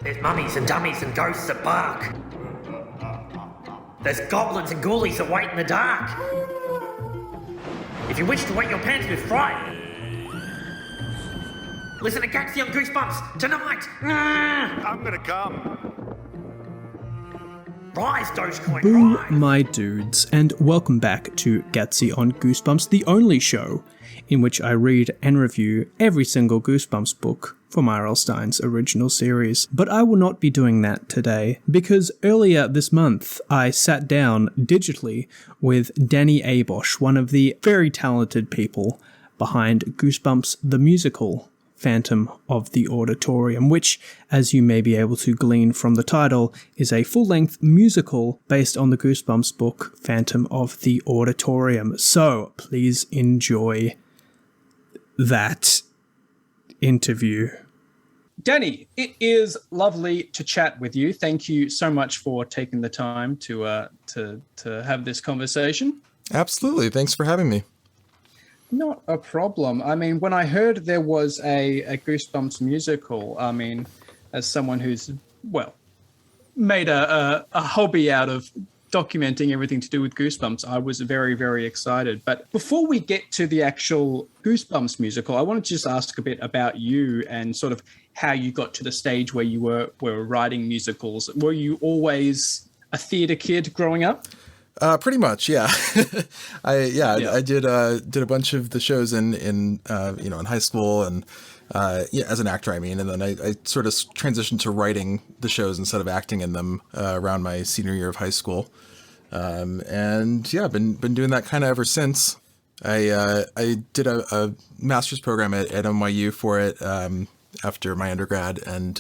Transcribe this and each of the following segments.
There's mummies and dummies and ghosts that bark. There's goblins and ghoulies that wait in the dark. If you wish to wet your pants with fright, listen to Gatsy on Goosebumps tonight. I'm gonna come. Rise, Dogecoin, Boo, rise. my dudes, and welcome back to Gatsy on Goosebumps, the only show in which I read and review every single Goosebumps book from R.L. Stine's original series. But I will not be doing that today, because earlier this month I sat down digitally with Danny Abosch, one of the very talented people behind Goosebumps the Musical, Phantom of the Auditorium, which, as you may be able to glean from the title, is a full-length musical based on the Goosebumps book, Phantom of the Auditorium. So, please enjoy that interview. Danny, it is lovely to chat with you. Thank you so much for taking the time to have this conversation. Absolutely. Thanks for having me. Not a problem. I mean, when I heard there was a Goosebumps musical, I mean, as someone who's, well, made a hobby out of documenting everything to do with Goosebumps, I was very, very excited. But before we get to the actual Goosebumps musical, I wanted to just ask a bit about you and sort of how you got to the stage where you were writing musicals. Were you always a theatre kid growing up? Pretty much, yeah. I did a bunch of the shows in high school and as an actor, I mean, and then I sort of transitioned to writing the shows instead of acting in them around my senior year of high school, and yeah, I've been doing that kind of ever since. I did a master's program at NYU for it after my undergrad, and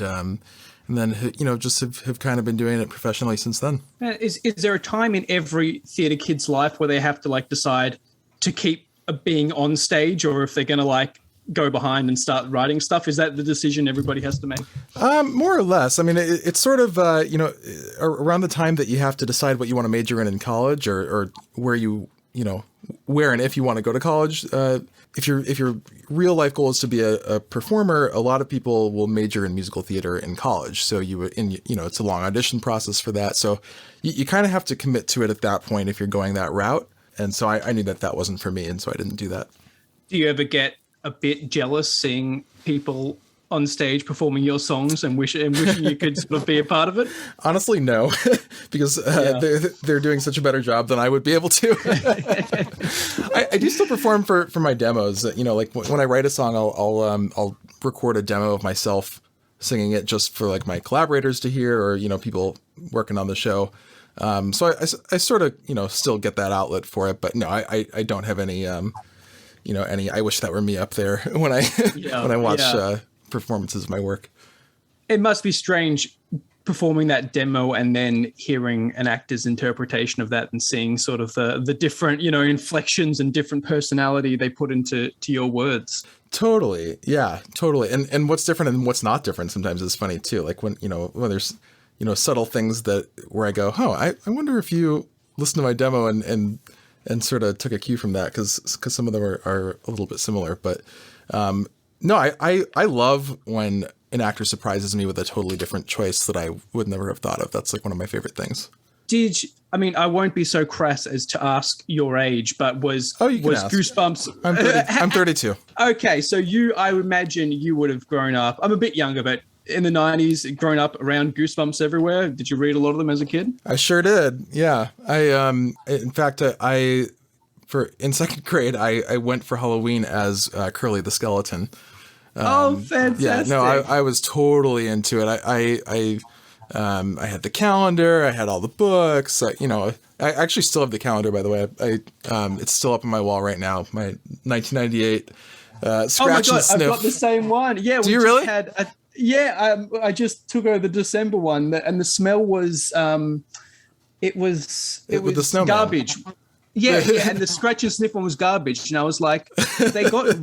then, just have kind of been doing it professionally since then. Is there a time in every theatre kid's life where they have to decide to keep being on stage, or if they're going to go behind and start writing stuff? Is that the decision everybody has to make? More or less. I mean, it's sort of, around the time that you have to decide what you want to major in college or where where and if you want to go to college. If your real life goal is to be a performer, a lot of people will major in musical theater in college. So it's a long audition process for that. So you kind of have to commit to it at that point if you're going that route. And so I knew that wasn't for me, and so I didn't do that. Do you ever get a bit jealous seeing people on stage performing your songs and wishing you could sort of be a part of it? Honestly, no, because they're doing such a better job than I would be able to. I do still perform for my demos. When I write a song, I'll record a demo of myself singing it just for my collaborators to hear, or people working on the show. So I sort of still get that outlet for it, but no, I don't have any any I wish that were me up there when I watch performances of my work. It must be strange performing that demo and then hearing an actor's interpretation of that and seeing sort of the different inflections and different personality they put into your words. Totally. Yeah, totally. And what's different and what's not different sometimes is funny too. Like when there's subtle things where I go, oh, I wonder if you listened to my demo and sort of took a cue from that, because some of them are a little bit similar. But no, I love when an actor surprises me with a totally different choice that I would never have thought of. That's one of my favorite things. I won't be so crass as to ask your age, but was Goosebumps? I'm 32. Okay, so I would imagine you would have grown up. I'm a bit younger, but in the 90s, grown up around Goosebumps everywhere. Did you read a lot of them as a kid? I sure did. Yeah. In fact, in second grade, I went for Halloween as Curly the Skeleton. Fantastic. Yeah, no, I was totally into it. I had the calendar, I had all the books, I actually still have the calendar, by the way. It's still up on my wall right now. My 1998 Scratch and Sniff. I've got the same one. Yeah. Do you really? I just took over the December one, and the smell was, it was the snowman. garbage. Yeah, and the scratch and sniff one was garbage, and I was like, they got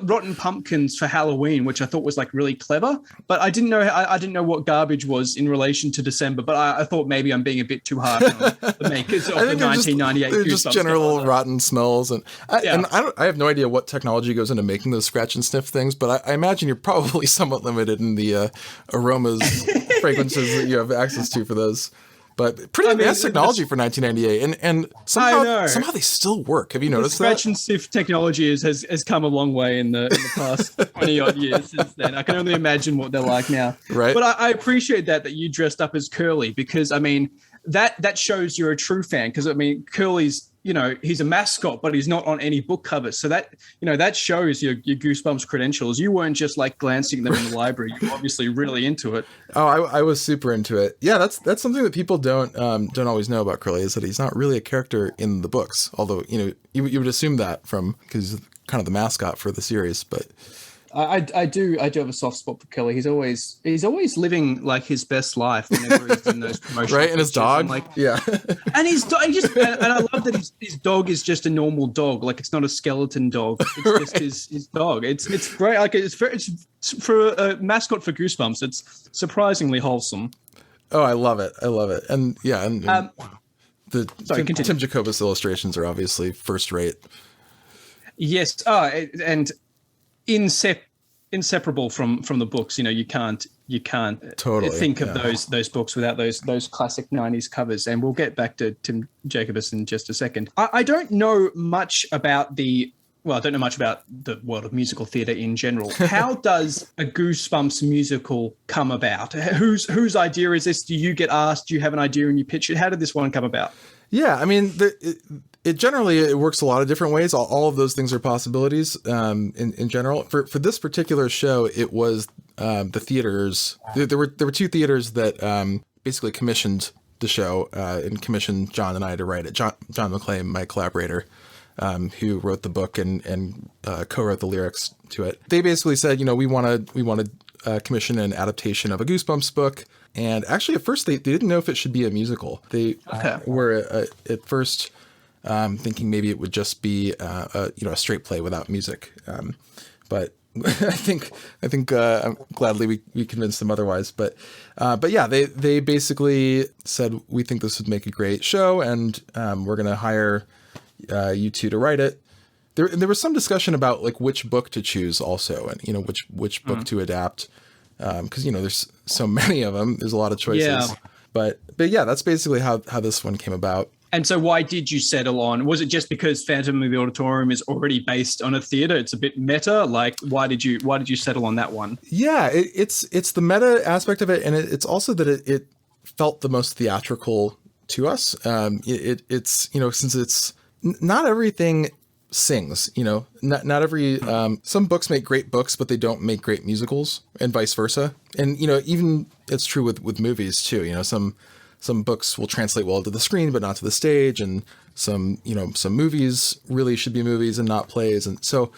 rotten pumpkins for Halloween, which I thought was like really clever, but I didn't know what garbage was in relation to December. But I thought maybe I'm being a bit too hard on the makers of the 1998. They're just general rotten smells, and I have no idea what technology goes into making those scratch and sniff things, but I imagine you're probably somewhat limited in the aromas, fragrances that you have access to for those. But pretty advanced technology for 1998, and somehow they still work. Have you noticed that? Scratch and sniff technology has come a long way in the past 20 odd years since then. I can only imagine what they're like now. Right. But I appreciate that you dressed up as Curly, because I mean that shows you're a true fan. Because I mean Curly's, he's a mascot, but he's not on any book covers. So that shows your Goosebumps credentials. You weren't just like glancing at them in the library. You're obviously really into it. Oh, I was super into it. Yeah, that's something that people don't always know about Curly, is that he's not really a character in the books. Although, you would assume that because he's kind of the mascot for the series, but I do have a soft spot for Curly. He's always living like his best life whenever he's in those promotions. Right, and his dog, and his dog. And I love that his dog is just a normal dog. Like, it's not a skeleton dog. It's just his dog. It's great. Like, it's for a mascot for Goosebumps. It's surprisingly wholesome. Oh, I love it. And the Tim Jacobus illustrations are obviously first rate. Yes. And inseparable from the books. You can't totally think of those books without those classic 90s covers. And we'll get back to Tim Jacobus in just a second. I don't know much about the world of musical theatre in general. How does a Goosebumps musical come about? Whose idea is this? Do you get asked? Do you have an idea and you pitch it? How did this one come about? Yeah, I mean, it generally works a lot of different ways. All of those things are possibilities in general. For this particular show, it was the theaters. There were two theaters that basically commissioned the show and commissioned John and I to write it. John McClay, my collaborator, who wrote the book and co-wrote the lyrics to it. They basically said, we want to commission an adaptation of a Goosebumps book. And actually, at first, they didn't know if it should be a musical. They were at first thinking maybe it would just be a straight play without music. But I think I'm gladly we convinced them otherwise. But yeah, they basically said, we think this would make a great show, and we're going to hire you two to write it. There was some discussion about like which book to choose also, and which book to adapt. Because there's so many of them, there's a lot of choices. Yeah. But yeah, that's basically how this one came about. And so, why did you settle on? Was it just because Phantom of the Auditorium is already based on a theater? It's a bit meta. Like, why did you settle on that one? Yeah, it's the meta aspect of it, and it's also that it felt the most theatrical to us. It's since it's not everything sings, not every some books make great books, but they don't make great musicals, and vice versa. And even it's true with movies too. Some books will translate well to the screen but not to the stage, and some movies really should be movies and not plays. And so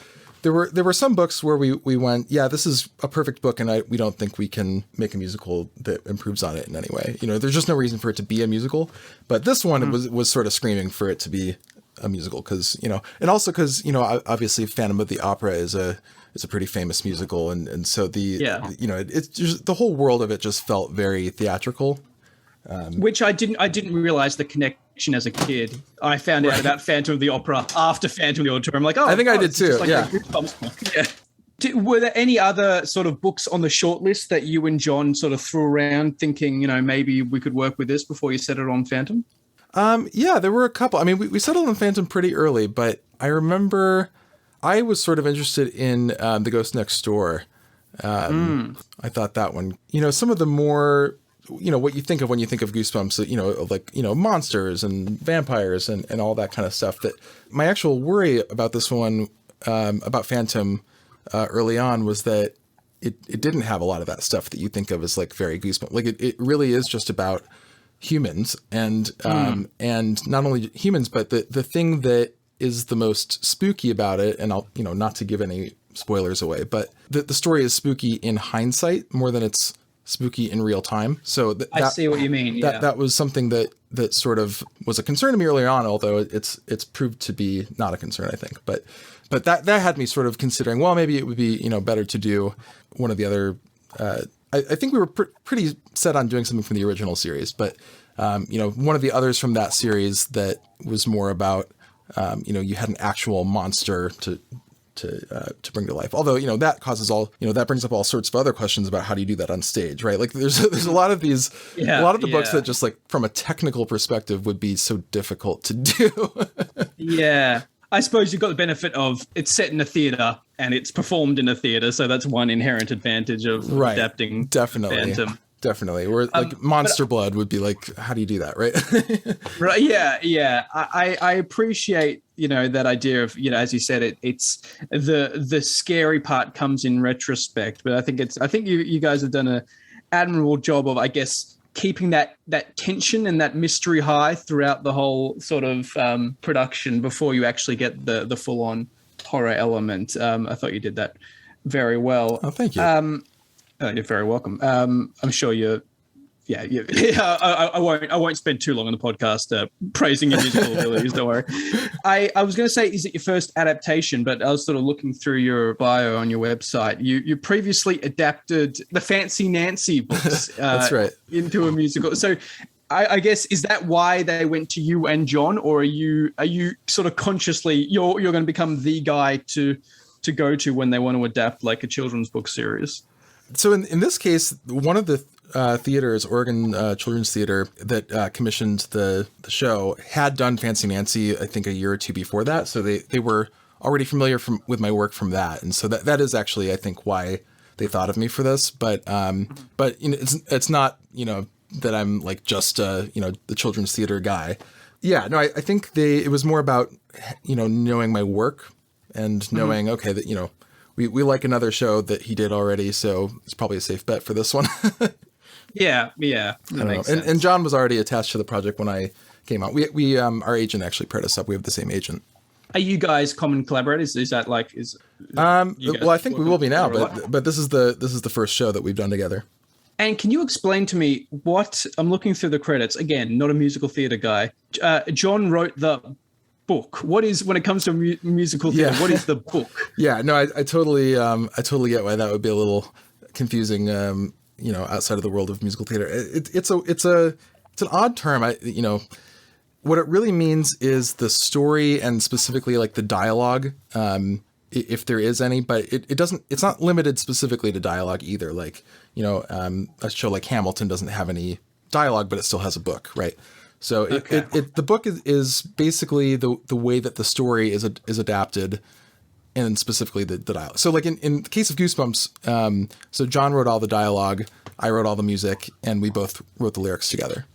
there were some books where we went, yeah, this is a perfect book, and we don't think we can make a musical that improves on it in any way. There's just no reason for it to be a musical. But this one was sort of screaming for it to be a musical, because and also because obviously Phantom of the Opera is a pretty famous musical, and so it's just the whole world of it just felt very theatrical, which I didn't realize the connection as a kid. I found out about Phantom of the Opera after Phantom of the Auditorium. Like, I think I did too. Like yeah. Were there any other sort of books on the shortlist that you and John sort of threw around, thinking maybe we could work with this before you set it on Phantom? Yeah, there were a couple. I mean, we settled on Phantom pretty early, but I remember I was sort of interested in The Ghost Next Door. I thought that one, some of the more, what you think of when you think of Goosebumps, like, monsters and vampires and all that kind of stuff. That my actual worry about this one, about Phantom early on, was that it didn't have a lot of that stuff that you think of as like very Goosebumps. Like it really is just about humans and not only humans, but the thing that is the most spooky about it, and I'll not to give any spoilers away, but the story is spooky in hindsight more than it's spooky in real time. So I see what you mean. Yeah. That was something that sort of was a concern to me early on, although it's proved to be not a concern, I think. But that had me sort of considering, well, maybe it would be, better to do one of the other. I think we were pretty set on doing something from the original series, but one of the others from that series that was more about, you had an actual monster to bring to life. Although, that causes that brings up all sorts of other questions about how do you do that on stage, right? Like there's a lot of these, a lot of the books that just like from a technical perspective would be so difficult to do. Yeah. I suppose you've got the benefit of it's set in a theater and it's performed in a theater. So that's one inherent advantage of adapting Phantom. Definitely. Where like Monster Blood would be like, how do you do that, right? Right. Yeah. I appreciate, that idea of, as you said, it's the scary part comes in retrospect. But I think you guys have done an admirable job of, I guess, keeping that tension and that mystery high throughout the whole sort of production before you actually get the full on horror element. I thought you did that very well. Oh, thank you. You're very welcome. I'm sure you're. I won't spend too long on the podcast praising your musical abilities. Don't worry. I was going to say, is it your first adaptation? But I was sort of looking through your bio on your website. You previously adapted the Fancy Nancy books. That's right. Into a musical. So I guess, is that why they went to you and John, or are you sort of consciously you're going to become the guy to go to when they want to adapt like a children's book series? So in this case, one of the theaters, Oregon Children's Theater, that commissioned the show had done Fancy Nancy, I think, a year or two before that. So they were already familiar with my work from that. And so that is actually, I think, why they thought of me for this. But it's not, that I'm like just, the children's theater guy. Yeah, no, I think it was more about, knowing my work and knowing, okay, that, we like another show that he did already, so it's probably a safe bet for this one. Yeah. That makes sense. And John was already attached to the project when I came out. We our agent actually paired us up. We have the same agent. Are you guys common collaborators? Is that like well, I think we will be now, but this is the first show that we've done together. And can you explain to me what I'm looking through the credits again? Not a musical theater guy. John wrote the book. What is, when it comes to musical theater, what is the book? Yeah, no, I totally get why that would be a little confusing. Outside of the world of musical theater, it's an odd term. What it really means is the story, and specifically like the dialogue, if there is any. But it's not limited specifically to dialogue either. Like a show like Hamilton doesn't have any dialogue, but it still has a book, right? So the book is basically the way that the story is adapted, and specifically the dialogue. So like in the case of Goosebumps, so John wrote all the dialogue, I wrote all the music, and we both wrote the lyrics together.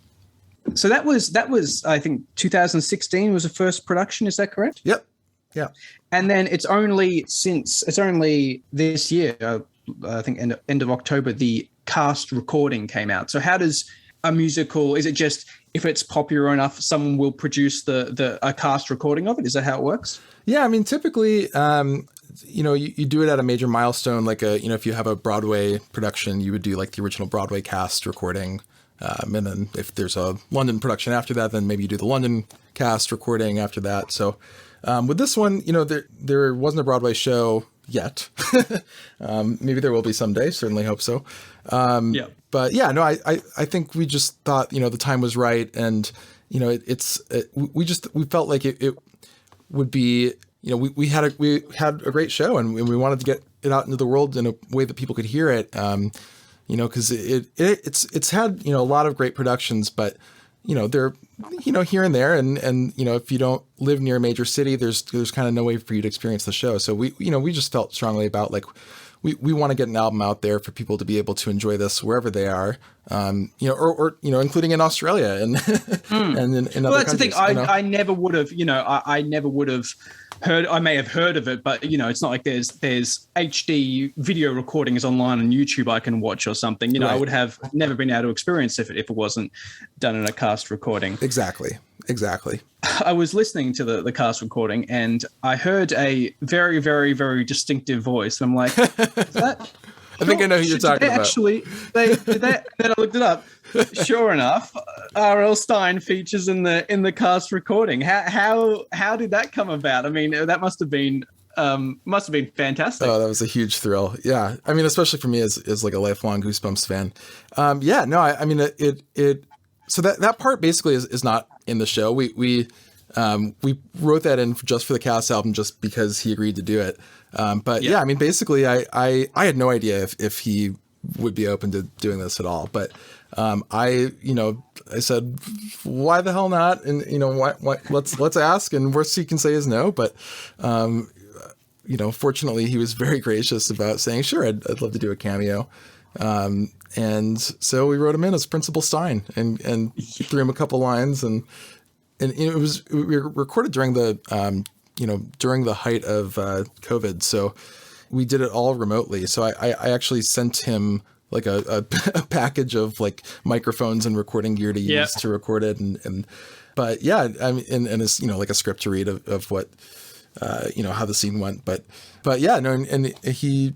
So that was I think 2016 was the first production. Is that correct? Yep. Yeah. And then it's only this year, I think end of October, the cast recording came out. So how does a musical, is it just if it's popular enough, someone will produce a cast recording of it? Is that how it works? Yeah, I mean, typically, you do it at a major milestone, like if you have a Broadway production, you would do like the original Broadway cast recording. And then if there's a London production after that, then maybe you do the London cast recording after that. So with this one, there wasn't a Broadway show yet. Maybe there will be someday. Certainly hope so. Yeah. But yeah, no, I think we just thought, the time was right. And, we felt like it would be, we had a great show, and we wanted to get it out into the world in a way that people could hear it. Because it's had, a lot of great productions, but, they're, here and there. And, if you don't live near a major city, there's kind of no way for you to experience the show. So we just felt strongly about like, we want to get an album out there for people to be able to enjoy this wherever they are, or including in Australia and and in other countries. Well, that's the thing. I never would have, I never would have heard. I may have heard of it, but it's not like there's HD video recordings online on YouTube I can watch or something. Right. I would have never been able to experience if it wasn't done in a cast recording. Exactly. I was listening to the cast recording, and I heard a very, very, very distinctive voice. I'm like, I think I know who you're talking about. Actually, then I looked it up. Sure enough, R.L. Stine features in the cast recording. How did that come about? I mean, that must have been fantastic. Oh, that was a huge thrill. Yeah, I mean, especially for me as like a lifelong Goosebumps fan. Yeah, no, I mean it. So that part basically is not in the show. We wrote that in just for the cast album, just because he agreed to do it. But yeah, I mean, basically, I had no idea if he would be open to doing this at all. But I said, why the hell not? And why let's ask, and worst he can say is no. But fortunately, he was very gracious about saying, sure, I'd love to do a cameo. And so we wrote him in as Principal Stine and threw him a couple lines, and we recorded during the during the height of COVID, so we did it all remotely. So I actually sent him like a package of like microphones and recording gear to use to record it, but yeah, I mean, and it's like a script to read of what how the scene went, but yeah, no, and he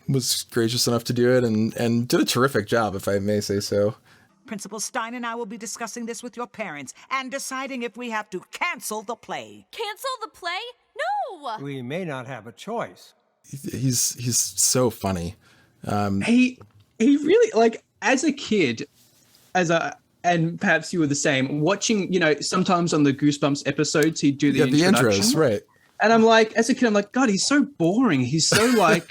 was gracious enough to do it and did a terrific job, if I may say so. Principal Stine and I will be discussing this with your parents and deciding if we have to cancel the play. Cancel the play? No! We may not have a choice. He's so funny. He really, like, as a kid, and perhaps you were the same, watching, sometimes on the Goosebumps episodes, he'd do the intros, right? And I'm like, as a kid, I'm like, God, he's so boring. He's so like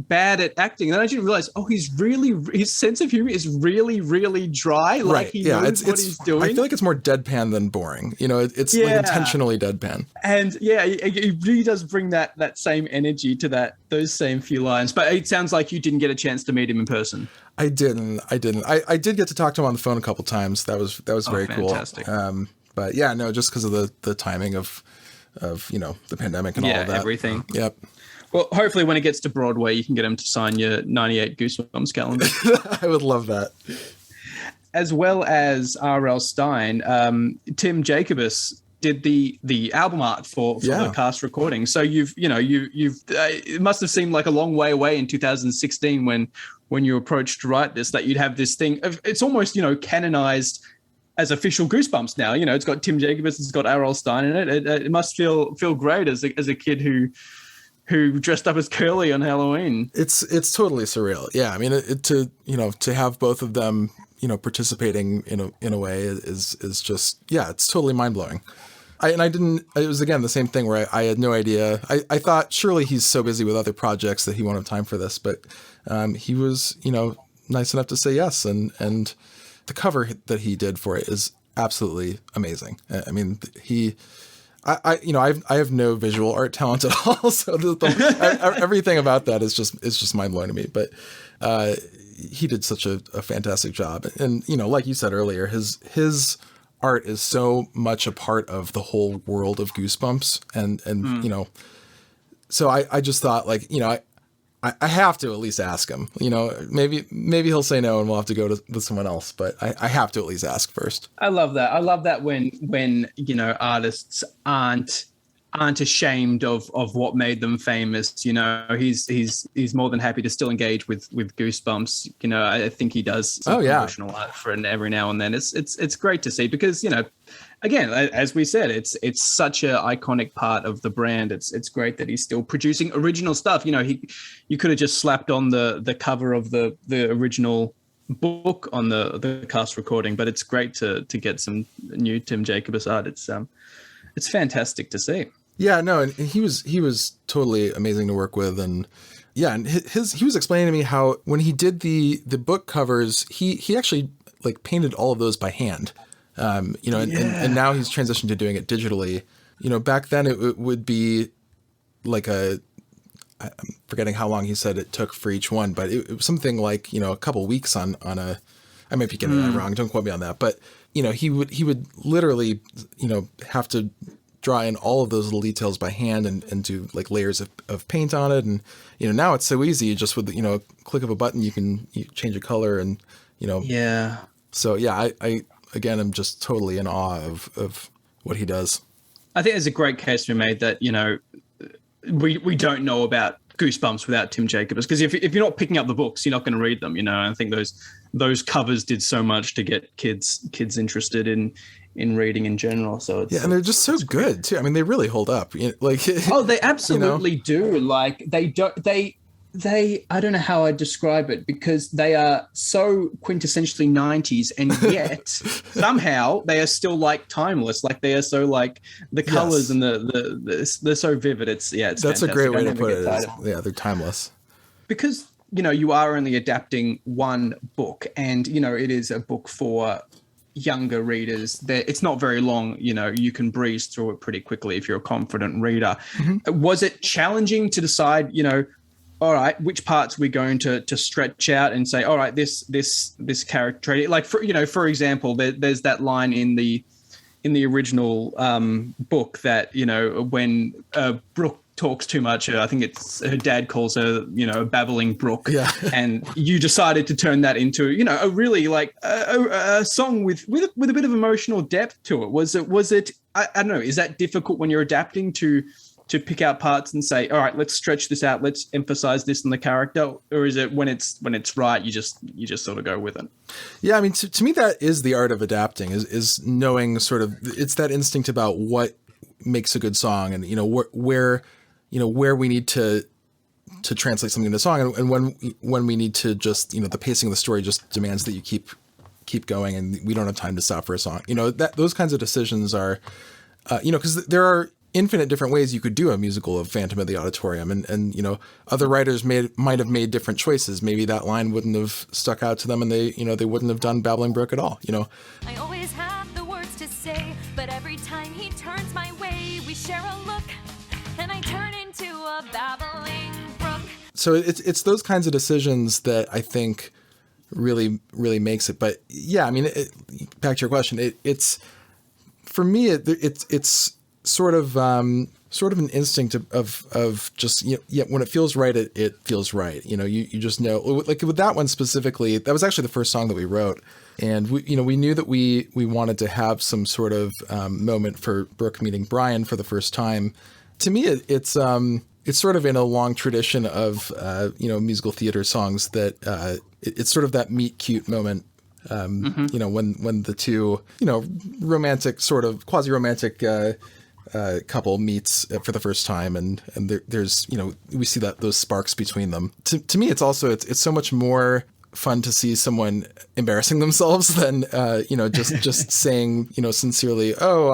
bad at acting. And then I didn't realize, his sense of humor is really, really dry. Like right. He knows what he's doing. I feel like it's more deadpan than boring. It's like intentionally deadpan. And yeah, he really does bring that same energy to those same few lines. But it sounds like you didn't get a chance to meet him in person. I didn't. I did get to talk to him on the phone a couple times. That was very fantastic. Cool. But yeah, no, just because of the timing of the pandemic and all of that. Everything. Yep. Well, hopefully when it gets to Broadway, you can get him to sign your 98 Goosebumps calendar. I would love that. As well as R.L. Stine, Tim Jacobus did the album art for the cast recording. So you've it must have seemed like a long way away in 2016 when you approached to write this, that you'd have this thing. It's almost canonized as official Goosebumps now. It's got Tim Jacobus, it's got R.L. Stine in it. It must feel great as a kid who dressed up as Curly on Halloween. It's totally surreal. Yeah, I mean, to have both of them, participating in a way is just, it's totally mind blowing. It was again the same thing where I had no idea. I thought surely he's so busy with other projects that he won't have time for this, but he was nice enough to say yes, and the cover that he did for it is absolutely amazing. I mean, I have no visual art talent at all, so everything about that is just mind blowing to me. But he did such a fantastic job, and like you said earlier, his art is so much a part of the whole world of Goosebumps, and so I just thought, like, I have to at least ask him. Maybe he'll say no and we'll have to go with someone else, but I have to at least ask first. I love that. I love that when artists aren't ashamed of what made them famous. He's more than happy to still engage with Goosebumps. I think he does some promotional art for it every now and then. It's great to see, because again, as we said, it's such an iconic part of the brand. It's great that he's still producing original stuff. You could have just slapped on the cover of the original book on the cast recording, but it's great to get some new Tim Jacobus art. It's fantastic to see. Yeah, no, and he was totally amazing to work with, and yeah, and he was explaining to me how when he did the book covers, he actually like painted all of those by hand. And now he's transitioned to doing it digitally. Back then it would be like I'm forgetting how long he said it took for each one, but it was something like, a couple weeks on a, I might be getting that wrong, don't quote me on that, but he would literally, have to draw in all of those little details by hand and do like layers of paint on it. And, now it's so easy, just with, click of a button, you change a color and, Yeah. So yeah, Again, I'm just totally in awe of what he does. I think there's a great case to be made that, we don't know about Goosebumps without Tim Jacobs, because if you're not picking up the books, you're not going to read them. And I think those covers did so much to get kids interested in reading in general. So it's, and they're just so good too. I mean, they really hold up. Like, oh, they absolutely do. Like they I don't know how I describe it, because they are so quintessentially 90s, and yet somehow they are still like timeless. Like they are so like the colors and they're so vivid. It's that's fantastic. a great way to put it. They're timeless. Because you are only adapting one book, and it is a book for younger readers. It's not very long. You can breeze through it pretty quickly if you're a confident reader. Mm-hmm. Was it challenging to decide, all right, which parts we're going to stretch out and say, all right, this character, like for example, there's that line in the original book that when Brooke talks too much, I think it's her dad calls her a babbling brook, and you decided to turn that into a really like a song with a bit of emotional depth to it. Was it I don't know, is that difficult when you're adapting to pick out parts and say, all right, let's stretch this out, let's emphasize this in the character? Or is it when it's right, you just sort of go with it? Yeah, I mean, to me, that is the art of adapting, is knowing sort of, it's that instinct about what makes a good song, and where we need to translate something into song, and when we need to just, the pacing of the story just demands that you keep going, and we don't have time to stop for a song. Those kinds of decisions are, because there are infinite different ways you could do a musical of Phantom of the Auditorium, and other writers might have made different choices. Maybe that line wouldn't have stuck out to them, and they wouldn't have done Babbling Brook at all. I always have the words to say, but every time he turns my way, we share a look, and I turn into a babbling brook. So it's those kinds of decisions that I think really makes it. But yeah, I mean, back to your question, it's for me, it's sort of an instinct of just, when it feels right, it feels right. You just know, like with that one specifically, that was actually the first song that we wrote. And we knew that we wanted to have some sort of moment for Brooke meeting Brian for the first time. To me, it's sort of in a long tradition of, musical theater songs that it's sort of that meet cute moment. When the two, romantic, sort of quasi-romantic couple meets for the first time, and there's we see those sparks between them. To me, it's also it's so much more fun to see someone embarrassing themselves than just saying sincerely, oh,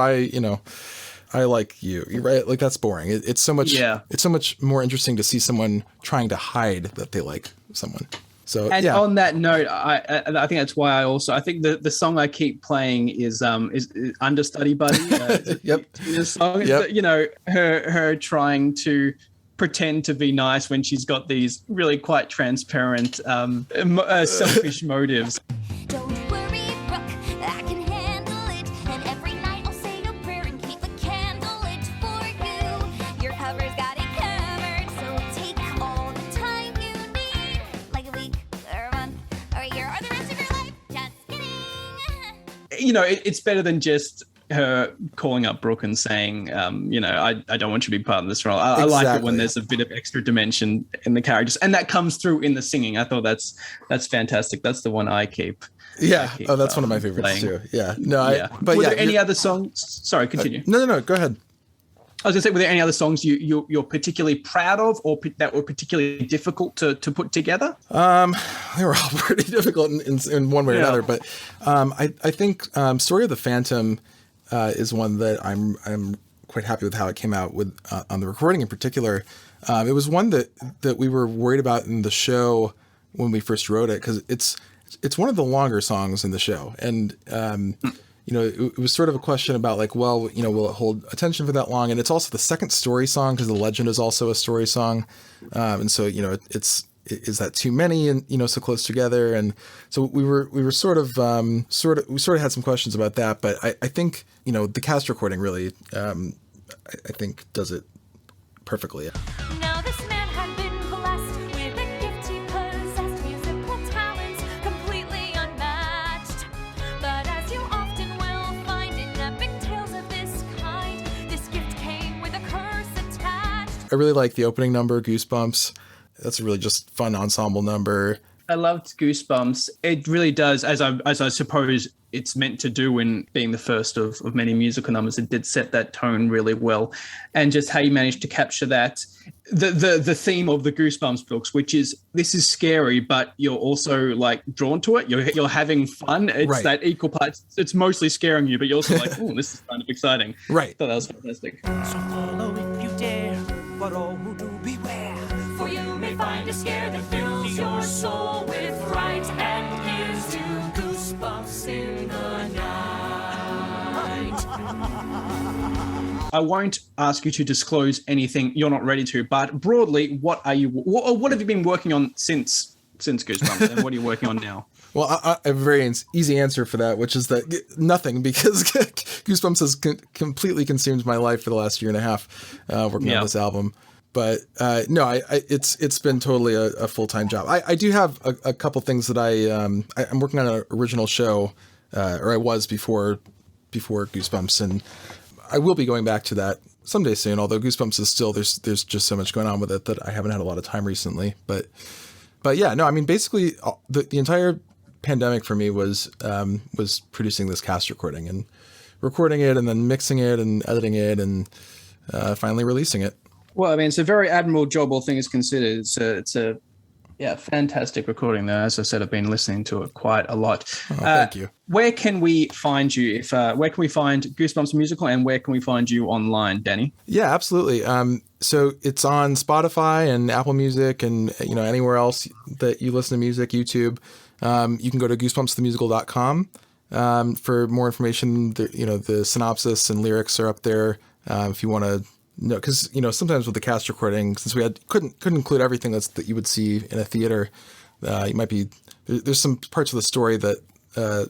I like you, right? Like that's boring. It's so much it's so much more interesting to see someone trying to hide that they like someone. So, and on that note, I think that's why I think the song I keep playing is Understudy Buddy. Yep. The song, yep. Her trying to pretend to be nice when she's got these really quite transparent selfish motives. Don't worry, Brooke, I can handle it. And every night I'll say a prayer and keep a candle lit for you. Your cover's got it covered, so take all the time you need, like a week or a month or a year or the rest of your life. Just kidding. It's better than just her calling up Brooke and saying, I don't want you to be part of this role. I like it when there's a bit of extra dimension in the characters, and that comes through in the singing. I thought that's fantastic. That's the one I keep. Yeah. That's one of my favorites too. Yeah. No. Yeah. But were there any other songs? Sorry, continue. No. Go ahead. I was gonna say, were there any other songs you're particularly proud of, or that were particularly difficult to put together? They were all pretty difficult in one way or another, but I think Story of the Phantom is one that I'm quite happy with how it came out with on the recording in particular. It was one that we were worried about in the show when we first wrote it, because it's one of the longer songs in the show, and it was sort of a question about like, well, will it hold attention for that long? And it's also the second story song, because the legend is also a story song, and so is that too many and so close together? And so we were sort of had some questions about that, but I think the cast recording really I think does it perfectly. Now this man had been blessed with a gift. He possessed musical talents completely unmatched. But as you often will find in epic tales of this kind, this gift came with a curse attached. really like the opening number, Goosebumps. That's a really just fun ensemble number. I loved Goosebumps. It really does, as I suppose it's meant to do in being the first of many musical numbers. It did set that tone really well, and just how you managed to capture that, the theme of the Goosebumps books, which is this is scary, but you're also like drawn to it. You're having fun. It's Right. that equal part. It's mostly scaring you, but you're also like, oh, this is kind of exciting. Right. So that was fantastic. So follow if you dare, but all who do beware. For you may find a scare that fills your soul with fright and gives you goosebumps in the night. I won't ask you to disclose anything you're not ready to, but broadly, what have you been working on since Goosebumps, and what are you working on now? Well, I have a very easy answer for that, which is that nothing, because Goosebumps has completely consumed my life for the last year and a half working on this album. But no, it's been totally a full-time job. I do have a couple things that I'm working on an original show, or I was before Goosebumps, and I will be going back to that someday soon. Although Goosebumps is still there's just so much going on with it that I haven't had a lot of time recently. But yeah, no, I mean basically the entire pandemic for me was producing this cast recording and recording it and then mixing it and editing it and finally releasing it. Well, I mean, it's a very admirable job, all things considered. It's a fantastic recording there. As I said, I've been listening to it quite a lot. Thank you. Where can we find you? Where can we find Goosebumps Musical, and where can we find you online, Danny? Yeah, absolutely. So it's on Spotify and Apple Music and anywhere else that you listen to music, YouTube. You can go to goosebumps.themusical.com for more information. The synopsis and lyrics are up there if you want to. No, because sometimes with the cast recording, since we couldn't include everything that you would see in a theater, there's some parts of the story that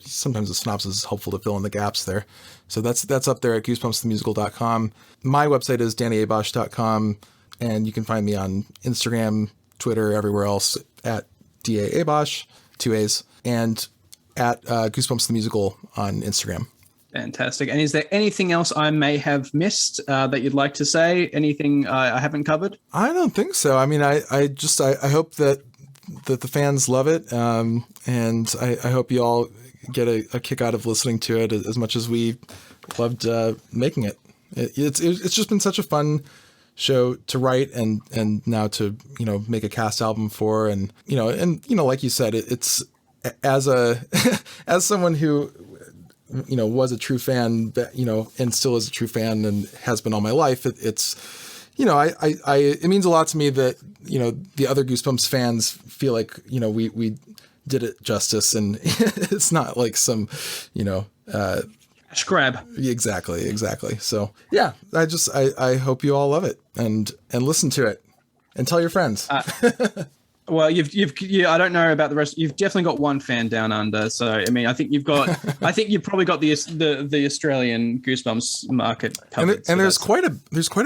sometimes the synopsis is helpful to fill in the gaps there. So that's up there at goosebumpsthemusical.com. My website is dannyabosh.com, and you can find me on Instagram, Twitter, everywhere else at DAAbosh, 2 A's, and at Goosebumps the Musical on Instagram. Fantastic. And is there anything else I may have missed that you'd like to say? Anything I haven't covered? I don't think so. I mean, I hope that the fans love it, and I hope you all get a kick out of listening to it as much as we loved making it. It's just been such a fun show to write and now to make a cast album for, and like you said, it's as someone who was a true fan, and still is a true fan and has been all my life. It means a lot to me that, the other Goosebumps fans feel like, we did it justice, and it's not like some, cash grab. Exactly. So yeah, I hope you all love it and listen to it and tell your friends. Well, I don't know about the rest. You've definitely got one fan down under. So, I mean, I think you've probably got the Australian Goosebumps market covered. And there's quite a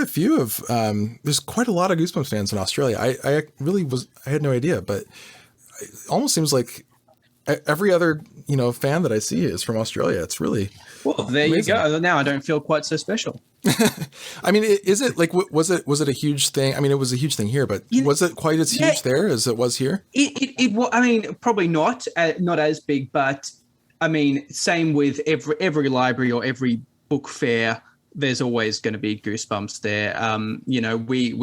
few of, there's quite a lot of Goosebumps fans in Australia. I had no idea, but it almost seems like every other, fan that I see is from Australia. It's really, well, there amazing. You go. Now I don't feel quite so special. I mean, is it like, was it a huge thing? I mean, it was a huge thing here, but was it quite as huge there as it was here? I mean, probably not as big, but I mean, same with every library or every book fair. There's always going to be Goosebumps there. We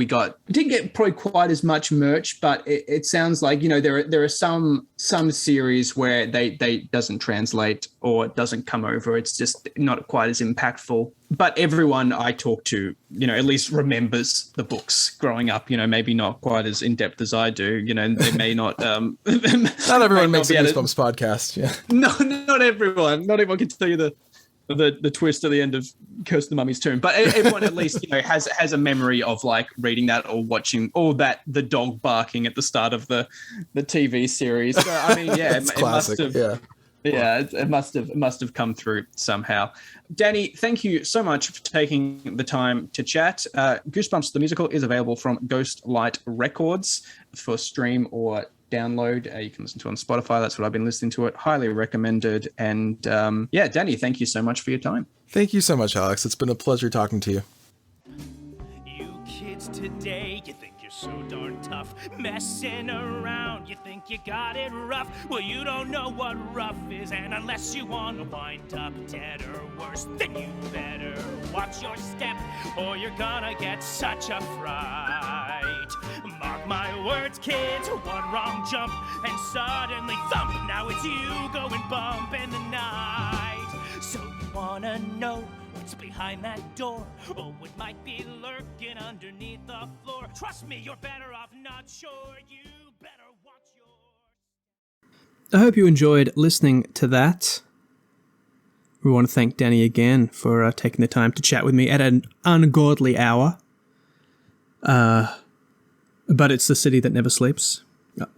didn't get probably quite as much merch, but it sounds like, there are some series where they doesn't translate or it doesn't come over. It's just not quite as impactful. But everyone I talk to, at least remembers the books growing up, maybe not quite as in depth as I do. They may not. Not everyone makes a Goosebumps podcast. Yeah. No, not everyone. Not everyone can tell you the twist at the end of Curse of the Mummy's Tomb, but everyone at least has a memory of like reading that or watching the dog barking at the start of the TV series. So I mean, yeah, it must have. Yeah, it must have come through somehow. Danny, thank you so much for taking the time to chat. Goosebumps the Musical is available from Ghostlight Records for stream or download. You can listen to it on Spotify. That's what I've been listening to it. Highly recommended. And Danny, thank you so much for your time. Thank you so much, Alex. It's been a pleasure talking to you. You kids today. You think you're so darn tough, messing around. You think you got it rough. Well, you don't know what rough is, and unless you want to wind up dead or worse, then you better watch your step, or you're gonna get such a fright. Mark my words, kids, one wrong jump, and suddenly thump, now it's you going bump in the night. So you wanna know what's behind that door, or what might be lurking underneath the floor? Trust me, you're better off not sure. You better watch your... I hope you enjoyed listening to that. We want to thank Danny again for taking the time to chat with me at an ungodly hour. But it's the city that never sleeps,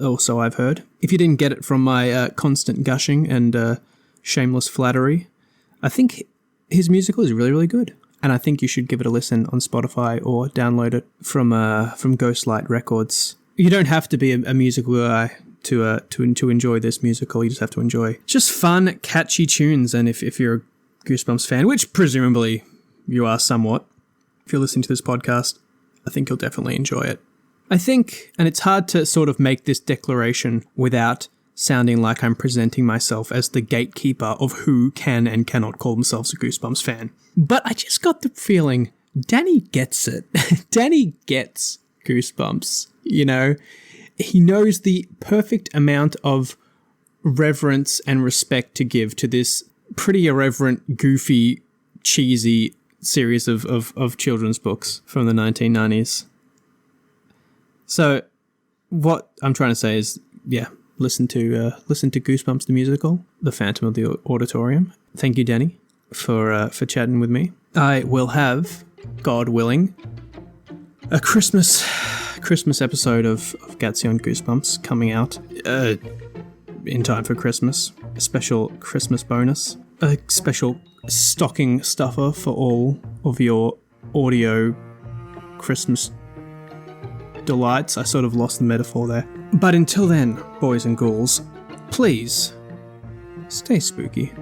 also I've heard. If you didn't get it from my constant gushing and shameless flattery, I think his musical is really, really good. And I think you should give it a listen on Spotify or download it from Ghostlight Records. You don't have to be a musical guy to enjoy this musical. You just have to enjoy just fun, catchy tunes. And if you're a Goosebumps fan, which presumably you are somewhat, if you're listening to this podcast, I think you'll definitely enjoy it. I think, and it's hard to sort of make this declaration without sounding like I'm presenting myself as the gatekeeper of who can and cannot call themselves a Goosebumps fan. But I just got the feeling Danny gets it. Danny gets Goosebumps, you know? He knows the perfect amount of reverence and respect to give to this pretty irreverent, goofy, cheesy series of children's books from the 1990s. So what I'm trying to say is, yeah, listen to Goosebumps the musical, The Phantom of the Auditorium. Thank you, Danny, for chatting with me. I will have, God willing, a Christmas episode of Gatsy on Goosebumps coming out in time for Christmas. A special Christmas bonus. A special stocking stuffer for all of your audio Christmas delights. I sort of lost the metaphor there. But until then, boys and ghouls, please stay spooky.